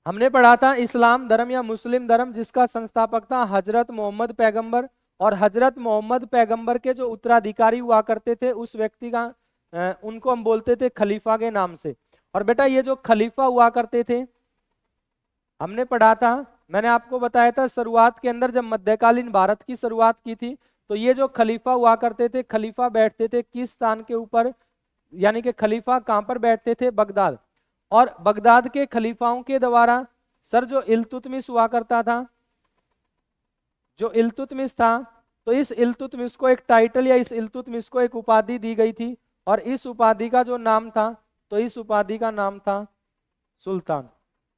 हमने पढ़ा था इस्लाम धर्म या मुस्लिम धर्म जिसका संस्थापक था हजरत मोहम्मद पैगंबर, और हजरत मोहम्मद पैगंबर के जो उत्तराधिकारी हुआ करते थे उस व्यक्ति का उनको हम बोलते थे खलीफा के नाम से। और बेटा ये जो खलीफा हुआ करते थे हमने पढ़ा था, मैंने आपको बताया था शुरुआत के अंदर जब मध्यकालीन भारत की शुरुआत की थी तो ये जो खलीफा हुआ करते थे, खलीफा बैठते थे किस स्थान के ऊपर, यानी कि खलीफा कहां पर बैठते थे, बगदाद। और बगदाद के खलीफाओं के द्वारा सर जो इल्तुतमिश हुआ करता था, जो इल्तुतमिश था, तो इस इल्तुतमिश को एक टाइटल या इस इल्तुतमिश को एक उपाधि दी गई थी, और इस उपाधि का जो नाम था, तो इस उपाधि का नाम था सुल्तान।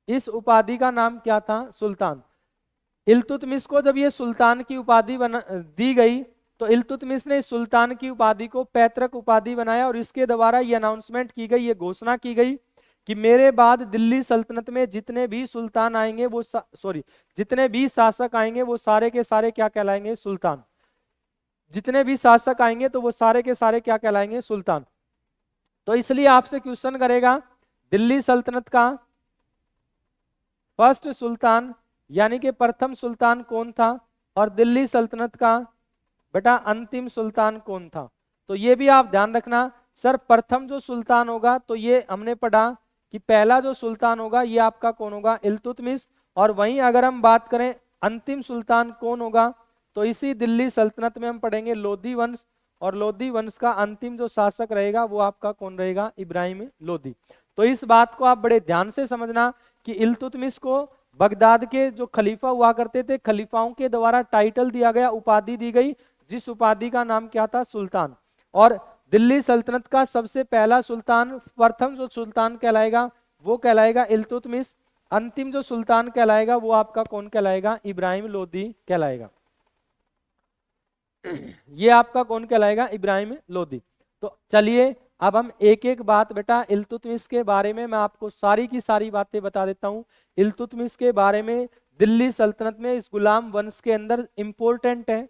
इस उपाधि का नाम क्या था, सुल्तान। इल्तुतमिश को जब ये सुल्तान की उपाधि दी गई तो इल्तुतमिश ने इस सुल्तान की उपाधि को पैतृक उपाधि बनाया, और इसके द्वारा ये अनाउंसमेंट की गई, ये घोषणा की गई कि मेरे बाद दिल्ली सल्तनत में जितने भी सुल्तान आएंगे वो जितने भी शासक आएंगे वो सारे के सारे क्या कहलाएंगे, सुल्तान। जितने भी शासक आएंगे तो वो सारे के सारे क्या कहलाएंगे, सुल्तान। तो इसलिए आपसे क्वेश्चन करेगा दिल्ली सल्तनत का फर्स्ट सुल्तान यानी कि प्रथम सुल्तान कौन था, और दिल्ली सल्तनत का बेटा अंतिम सुल्तान कौन था। तो ये भी आप ध्यान रखना, सर प्रथम जो सुल्तान होगा तो ये हमने पढ़ा कि पहला जो सुल्तान होगा ये आपका कौन होगा, इल्तुतमिश। और वहीं अगर हम बात करें अंतिम सुल्तान कौन होगा, तो इसी दिल्ली सल्तनत में हम पढ़ेंगे लोधी वंश, और लोधी वंश का अंतिम जो शासक रहेगा वो आपका कौन रहेगा, इब्राहिम लोधी। तो इस बात को आप बड़े ध्यान से समझना कि इल्तुतमिश को बगदाद के जो खलीफा हुआ करते थे, खलीफाओं के द्वारा टाइटल दिया गया, उपाधि दी गई, जिस उपाधि का नाम क्या था, सुल्तान। और दिल्ली सल्तनत का सबसे पहला सुल्तान, प्रथम जो सुल्तान कहलाएगा वो कहलाएगा इल्तुतमिश, अंतिम जो सुल्तान कहलाएगा वो आपका कौन कहलाएगा, इब्राहिम लोधी कहलाएगा। ये आपका कौन कहलाएगा, इब्राहिम लोधी। तो चलिए अब हम एक एक बात बेटा इल्तुतमिश के बारे में मैं आपको सारी की सारी बातें बता देता हूं। इल्तुतमिश के बारे में दिल्ली सल्तनत में इस गुलाम वंश के अंदर इंपॉर्टेंट है,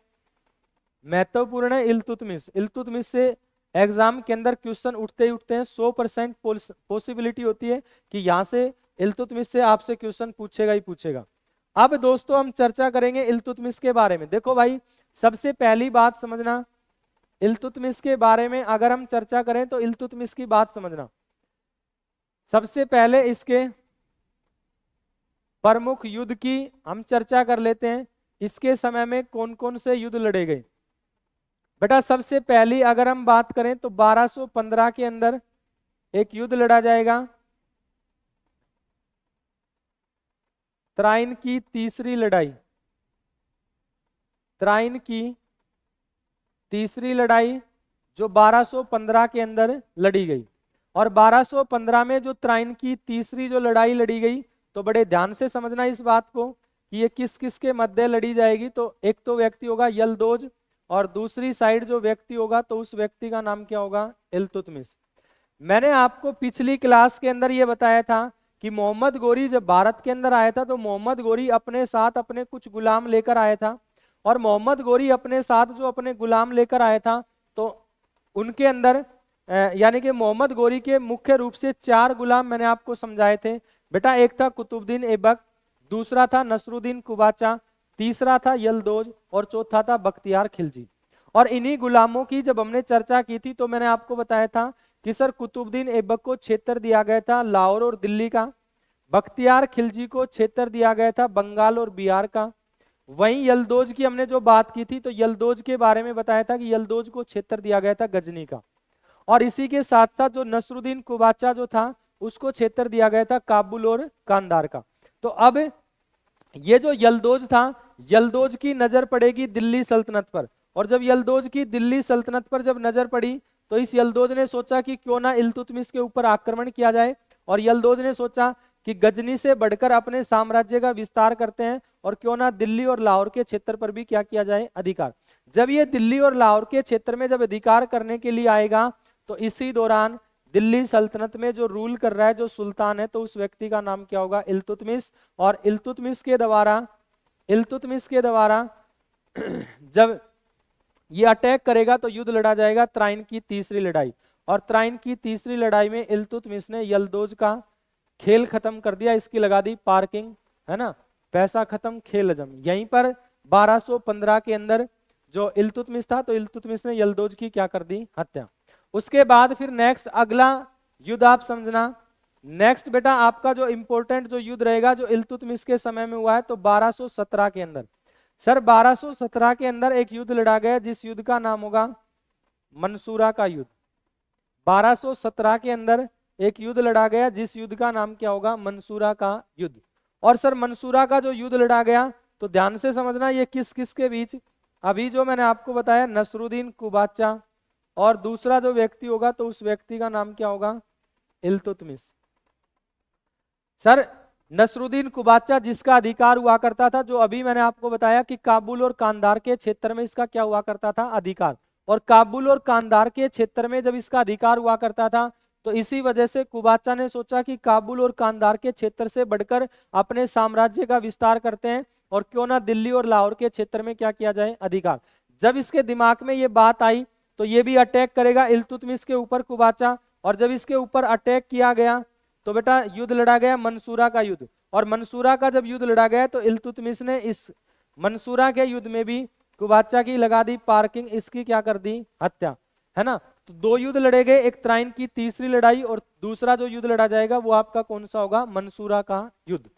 महत्वपूर्ण है इल्तुतमिश। इल्तुतमिश से एग्जाम के अंदर क्वेश्चन उठते ही उठते हैं, 100% पॉसिबिलिटी होती है कि यहाँ से इल्तुतमिश से आपसे क्वेश्चन पूछेगा ही पूछेगा। अब दोस्तों हम चर्चा करेंगे इल्तुतमिश के बारे में। देखो भाई सबसे पहली बात समझना, इल्तुतमिश के बारे में अगर हम चर्चा करें तो इल्तुतमिश की बात समझना। सबसे पहले इसके प्रमुख युद्ध की हम चर्चा कर लेते हैं, इसके समय में कौन कौन से युद्ध लड़े गए। बेटा सबसे पहली अगर हम बात करें तो 1215 के अंदर एक युद्ध लड़ा जाएगा, त्राइन की तीसरी लड़ाई। त्राइन की तीसरी लड़ाई जो 1215 के अंदर लड़ी गई। और 1215 में जो त्राइन की तीसरी जो लड़ाई लड़ी गई, तो बड़े ध्यान से समझना इस बात को कि ये किस किस के मध्य लड़ी जाएगी। तो एक तो व्यक्ति होगा यलदोज, और दूसरी साइड जो व्यक्ति होगा तो उस व्यक्ति का नाम क्या होगा, इल्तुतमिश। मैंने आपको पिछली क्लास के अंदर ये बताया था कि मोहम्मद गोरी जब भारत के अंदर आया था तो मोहम्मद गोरी अपने साथ अपने कुछ गुलाम लेकर आया था, और मोहम्मद गोरी अपने साथ जो अपने गुलाम लेकर आया था तो उनके अंदर यानी कि मोहम्मद गोरी के मुख्य रूप से 4 गुलाम मैंने आपको समझाए थे बेटा। एक था कुतुबुद्दीन ऐबक, दूसरा था नसरुद्दीन कुबाचा, तीसरा था यलदोज, और चौथा था बख्तियार खिलजी। और इन्हीं गुलामों की जब हमने चर्चा की थी तो मैंने आपको बताया था कि सर कुतुबुद्दीन ऐबक को क्षेत्र दिया गया था लाहौर और दिल्ली का, बख्तियार खिलजी को क्षेत्र दिया गया था बंगाल और बिहार का। वहीं यलदोज की हमने जो बात की थी तो यलदोज के बारे में बताया था कि यलदोज को क्षेत्र दिया गया था गजनी का। और इसी के साथ साथ जो नसरुद्दीन कुबाचा जो था उसको क्षेत्र दिया गया था काबुल और कांदार का। तो अब ये जो यलदोज था, यलदोज की नजर पड़ेगी दिल्ली सल्तनत पर, और जब यलदोज की दिल्ली सल्तनत पर जब नजर पड़ी तो इस यलदोज ने सोचा कि क्यों ना इल्तुतमिश के ऊपर आक्रमण किया जाए, और यलदोज ने सोचा कि गजनी से बढ़कर अपने साम्राज्य का विस्तार करते हैं, और क्यों ना दिल्ली और लाहौर के क्षेत्र पर भी क्या किया जाए, अधिकार। जब ये दिल्ली और लाहौर के क्षेत्र में जब अधिकार करने के लिए आएगा तो इसी दौरान दिल्ली सल्तनत में जो रूल कर रहा है जो सुल्तान है तो उस व्यक्ति का नाम क्या होगा, इल्तुतमिश। और इल्तुतमिश के द्वारा जब ये अटैक करेगा तो युद्ध लड़ा जाएगा त्राइन की तीसरी लड़ाई। और त्राइन की तीसरी लड़ाई में इल्तुतमिश ने यलदोज का खेल खत्म कर दिया, इसकी लगा दी पार्किंग, है ना, पैसा खत्म, खेल हजम। यहीं पर 1215 के अंदर जो इल्तुतमिश था, तो इल्तुतमिश ने यल्दोज की क्या कर दी, हत्या। उसके बाद फिर नेक्स्ट अगला युद्ध आप समझना। नेक्स्ट बेटा आपका जो इंपॉर्टेंट जो युद्ध रहेगा जो इल्तुतमिश के समय में हुआ है, तो 1217 के अंदर। सर 1217 के अंदर एक युद्ध लड़ा गया जिस युद्ध का नाम होगा मंसूरा का युद्ध। 1217 के अंदर एक युद्ध लड़ा गया जिस युद्ध का नाम क्या होगा, मंसूरा का युद्ध। और सर मंसूरा का जो युद्ध लड़ा गया, तो ध्यान से समझना ये किस किस के बीच, अभी जो मैंने आपको बताया नसरुद्दीन कुबाचा, और दूसरा जो व्यक्ति होगा तो उस व्यक्ति का नाम क्या होगा, इल्तुतमिश। सर नसरुद्दीन कुबाचा जिसका अधिकार हुआ करता था, जो अभी मैंने आपको बताया कि काबुल और कांधार के क्षेत्र में इसका क्या हुआ करता था, अधिकार। और काबुल और कांधार के क्षेत्र में जब इसका अधिकार हुआ करता था, तो इसी वजह से कुबाचा ने सोचा कि काबुल और कांधार के क्षेत्र से बढ़कर अपने साम्राज्य का विस्तार करते हैं, और क्यों ना दिल्ली और लाहौर के क्षेत्र में क्या किया जाए, अधिकार। जब इसके दिमाग में ये बात आई, तो ये भी अटैक करेगा इल्तुतमिश के ऊपर कुबाचा। और जब इसके ऊपर अटैक किया गया, तो बेटा युद्ध लड़ा गया मंसूरा का युद्ध। और मंसूरा का जब युद्ध लड़ा गया, तो इल्तुतमिश ने इस मंसूरा के युद्ध में भी कुबाचा की लगा दी पार्किंग, इसकी क्या कर दी, हत्या, है ना। तो दो युद्ध लड़े गए, एक त्राइन की तीसरी लड़ाई, और दूसरा जो युद्ध लड़ा जाएगा वो आपका कौन सा होगा, मंसूरा का युद्ध।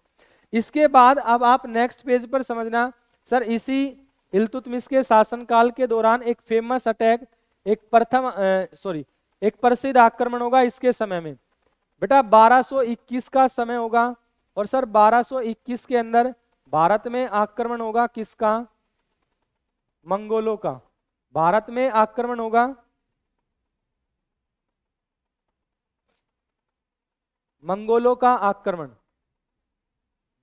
इसके बाद अब आप नेक्स्ट पेज पर समझना। सर इसी इल्तुतमिश के शासनकाल के दौरान एक फेमस अटैक, एक प्रसिद्ध आक्रमण होगा इसके समय में। बेटा 1221 का समय होगा, और सर 1221 के अंदर भारत में आक्रमण होगा किसका, मंगोलों का। भारत में आक्रमण होगा मंगोलों का आक्रमण।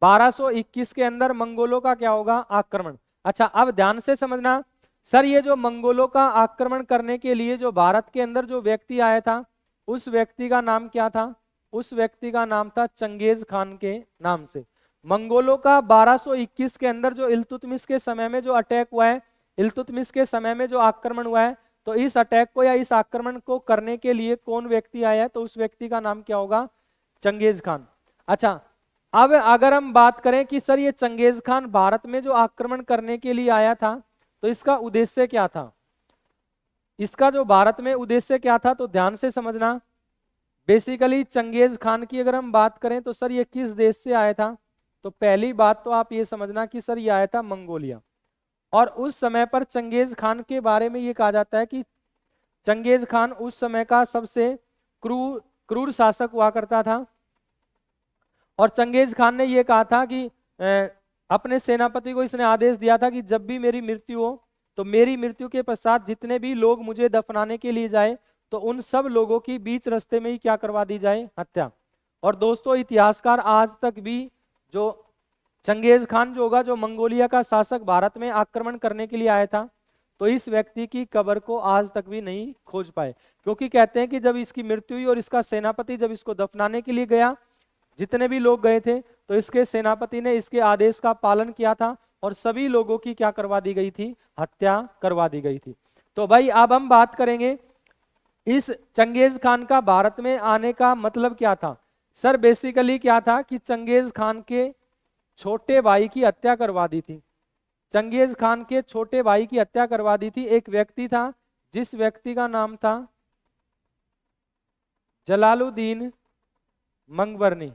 1221 के अंदर मंगोलों का क्या होगा, आक्रमण। अच्छा अब ध्यान से समझना। सर ये जो मंगोलों का आक्रमण करने के लिए जो भारत के अंदर जो व्यक्ति आया था, उस व्यक्ति का नाम क्या था, उस व्यक्ति का नाम था चंगेज खान के नाम से। मंगोलों का 1221 के अंदर जो इल्तुतमिश के समय में जो अटैक हुआ है, इल्तुतमिश के समय में जो आक्रमण हुआ है, तो इस अटैक को या इस आक्रमण को करने के लिए कौन व्यक्ति आया है, तो उस व्यक्ति का नाम क्या होगा, चंगेज खान। अच्छा अब अगर हम बात करें कि सर ये चंगेज खान भारत में जो आक्रमण करने के लिए आया था, तो इसका उद्देश्य क्या था, इसका जो भारत में उद्देश्य क्या था, तो ध्यान से समझना। बेसिकली चंगेज खान की अगर हम बात करें, तो सर ये किस देश से आया था, तो पहली बात तो आप ये समझना कि सर ये आया था मंगोलिया। और उस समय पर चंगेज खान के बारे में ये कहा जाता है कि चंगेज खान उस समय का सबसे क्रूर शासक हुआ करता था। और चंगेज खान ने यह कहा था कि अपने सेनापति को इसने आदेश दिया था कि जब भी मेरी मृत्यु हो, तो मेरी मृत्यु के पश्चात जितने भी लोग मुझे दफनाने के लिए जाए, तो उन सब लोगों की बीच रास्ते में ही क्या करवा दी जाए, हत्या। और दोस्तों इतिहासकार आज तक भी जो चंगेज खान जो होगा, जो मंगोलिया का शासक भारत में आक्रमण करने के लिए आया था, तो इस व्यक्ति की कब्र को आज तक भी नहीं खोज पाए। क्योंकि कहते हैं कि जब इसकी मृत्यु हुई और इसका सेनापति जब इसको दफनाने के लिए गया, जितने भी लोग गए थे, तो इसके सेनापति ने इसके आदेश का पालन किया था, और सभी लोगों की क्या करवा दी गई थी, हत्या करवा दी गई थी। तो भाई अब हम बात करेंगे इस चंगेज खान का भारत में आने का मतलब क्या था। सर बेसिकली क्या था कि चंगेज खान के छोटे भाई की हत्या करवा दी थी। चंगेज खान के छोटे भाई की हत्या करवा दी थी। एक व्यक्ति था जिस व्यक्ति का नाम था जलालुद्दीन मंगबरनी।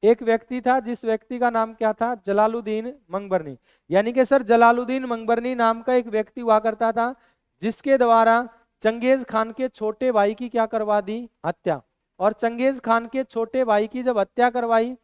एक व्यक्ति था जिस व्यक्ति का नाम क्या था, जलालुद्दीन मंगबरनी। यानी कि सर जलालुद्दीन मंगबरनी नाम का एक व्यक्ति हुआ करता था, जिसके द्वारा चंगेज खान के छोटे भाई की क्या करवा दी, हत्या। और चंगेज खान के छोटे भाई की जब हत्या करवाई,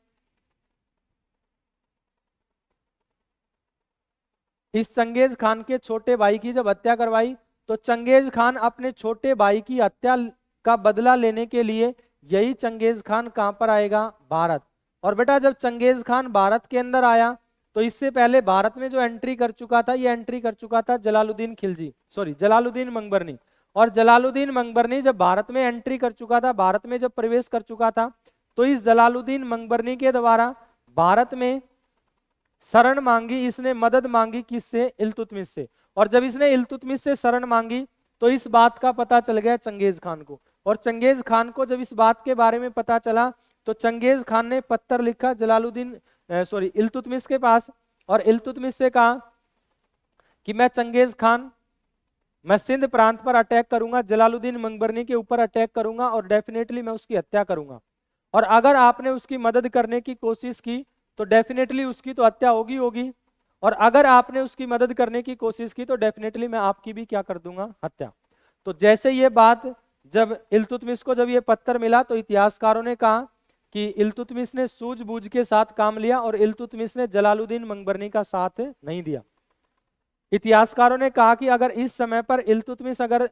इस चंगेज खान के छोटे भाई की जब हत्या करवाई, तो चंगेज खान अपने छोटे भाई की हत्या का बदला लेने के लिए यही चंगेज खान कहां पर आएगा, भारत। और बेटा जब चंगेज खान भारत के अंदर आया, तो इससे पहले भारत में जो एंट्री कर चुका था, ये एंट्री कर चुका था जलालुद्दीन मंगबरनी। और जलालुद्दीन मंगबरनी जब भारत में एंट्री कर चुका था, भारत में जब प्रवेश कर चुका था, तो इस जलालुद्दीन मंगबरनी के द्वारा भारत में शरण मांगी, इसने मदद मांगी किससे, इल्तुतमिश से। और जब इसने इल्तुतमिश से शरण मांगी, तो इस बात का पता चल गया चंगेज खान को। और चंगेज खान को जब इस बात के बारे में पता चला, तो चंगेज खान ने पत्र लिखा जलालुद्दीन इल्तुतमिश के पास, और इल्तुतमिश से कहा कि मैं चंगेज खान, मैं सिंध प्रांत पर अटैक करूंगा, जलालुद्दीन मंगबरनी के ऊपर अटैक करूंगा और डेफिनेटली मैं उसकी हत्या करूंगा, और अगर आपने उसकी मदद करने की कोशिश की तो डेफिनेटली उसकी तो हत्या होगी होगी, और अगर आपने उसकी मदद करने की कोशिश की तो डेफिनेटली मैं आपकी भी क्या कर दूंगा, हत्या। तो जैसे ये बात जब इल्तुतमिश को जब ये पत्थर मिला तो इतिहासकारों ने कहा कि इल्तुतमिश ने सूझबूझ के साथ काम लिया और इल्तुतमिश ने जलालुद्दीन मंगबरनी का साथ नहीं दिया। इतिहासकारों ने कहा कि अगर इस समय पर इल्तुतमिश अगर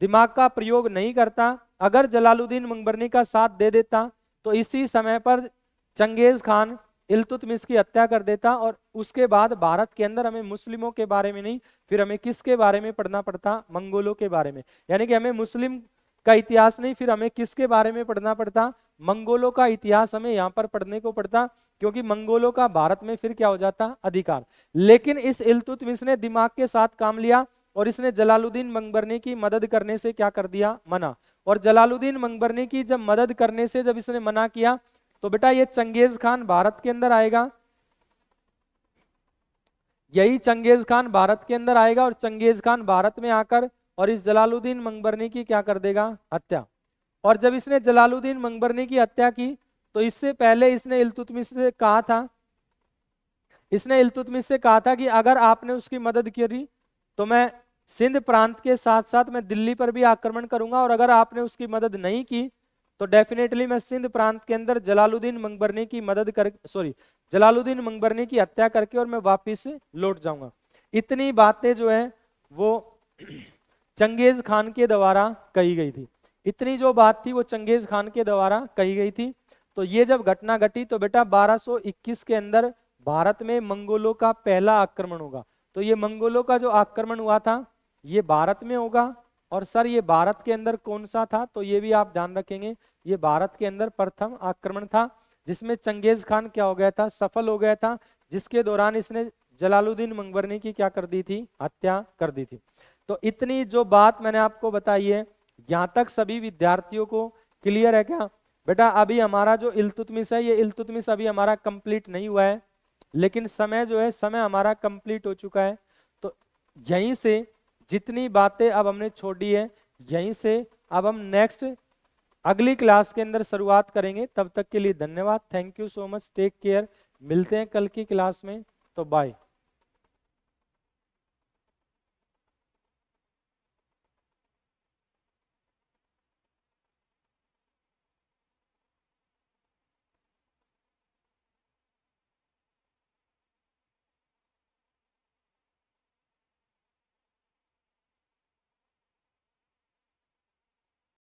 दिमाग का प्रयोग नहीं करता, अगर जलालुद्दीन मंगबरनी का साथ दे देता, तो इसी समय पर चंगेज खान इल्तुतमिश की हत्या कर देता, और उसके बाद भारत के अंदर हमें मुस्लिमों के बारे में नहीं, फिर हमें किसके बारे में पढ़ना पड़ता, मंगोलों के बारे में। यानी कि हमें मुस्लिम का इतिहास नहीं, फिर हमें किसके बारे में पढ़ना पड़ता, मंगोलों का इतिहास हमें यहाँ पर पढ़ने को पड़ता, क्योंकि मंगोलों का भारत में फिर क्या हो जाता, अधिकार। लेकिन इस इल्तुतमिश ने दिमाग के साथ काम लिया और इसने जलालुद्दीन मंगबरनी की मदद करने से क्या कर दिया, मना। और जलालुद्दीन मंगबरनी की जब मदद करने से जब इसने मना किया तो बेटा ये चंगेज खान भारत के अंदर आएगा, यही चंगेज खान भारत के अंदर आएगा, और चंगेज खान भारत में आकर और इस जलालुद्दीन मंगबरनी की क्या कर देगा, हत्या। और जब इसने जलालुद्दीन मंगबरनी की हत्या की तो इससे पहले इसने इल्तुतमिश से कहा था, इसने इल्तुतमिश से कहा था कि अगर आपने उसकी मदद करी तो मैं सिंध प्रांत के साथ साथ मैं दिल्ली पर भी आक्रमण करूंगा, और अगर आपने उसकी मदद नहीं की तो डेफिनेटली मैं सिंध प्रांत के अंदर जलालुद्दीन मंगबरनी की मदद कर जलालुद्दीन मंगबरनी की हत्या करके और मैं वापिस लौट जाऊंगा। इतनी बातें जो है वो चंगेज खान के द्वारा कही गई थी, इतनी जो बात थी वो चंगेज खान के द्वारा कही गई थी। तो ये जब घटना घटी तो बेटा 1221 के अंदर भारत में मंगोलों का पहला आक्रमण होगा। तो ये मंगोलों का जो आक्रमण हुआ था ये भारत में होगा, और सर ये भारत के अंदर कौन सा था, तो ये भी आप ध्यान रखेंगे, ये भारत के अंदर प्रथम आक्रमण था जिसमें चंगेज खान क्या हो गया था, सफल हो गया था, जिसके दौरान इसने जलालुद्दीन मंगबरनी की क्या कर दी थी, हत्या कर दी थी। तो इतनी जो बात मैंने आपको बताई है, यहाँ तक सभी विद्यार्थियों को क्लियर है क्या? बेटा अभी हमारा जो इल्तुतमिश है, ये इल्तुतमिश अभी हमारा कंप्लीट नहीं हुआ है, लेकिन समय जो है समय हमारा कंप्लीट हो चुका है। तो यहीं से जितनी बातें अब हमने छोड़ी है, यहीं से अब हम नेक्स्ट अगली क्लास के अंदर शुरुआत करेंगे। तब तक के लिए धन्यवाद, thank you so much, take care, मिलते हैं कल की क्लास में, तो बाय।